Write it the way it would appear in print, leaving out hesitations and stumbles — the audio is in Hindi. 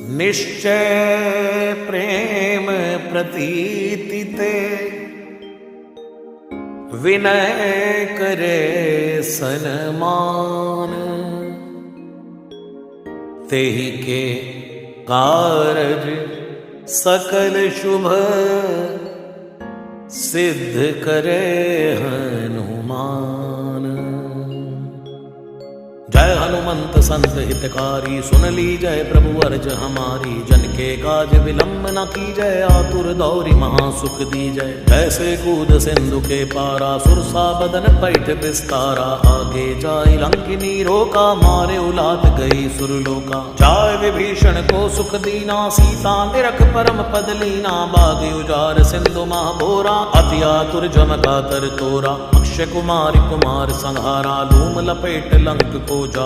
निश्चय प्रेम प्रतीति ते, विनय करे सन्मान। तेहि के कारज सकल शुभ, सिद्ध करे हनुमान। जय हनुमंत संत हितकारी, सुन ली जय प्रभु अर्ज हमारी। जन के काज विलंब न की जय, आतुर दौरी महासुख दी जय। जैसे कूद सिंधु के पारा, सुरसा बदन पैठ विस्तारा। आगे जाय लंकिनी रोका, मारे उलात गई सुरलोका। जाय विभीषण को सुख दीना, सीता निरख परम पद लीना। बाग उजार सिंधु महाभोरा, अति आतुर जम कातर तोरा। अक्षय कुमार कुमार संहारा, धूम लपेट लंक को जा।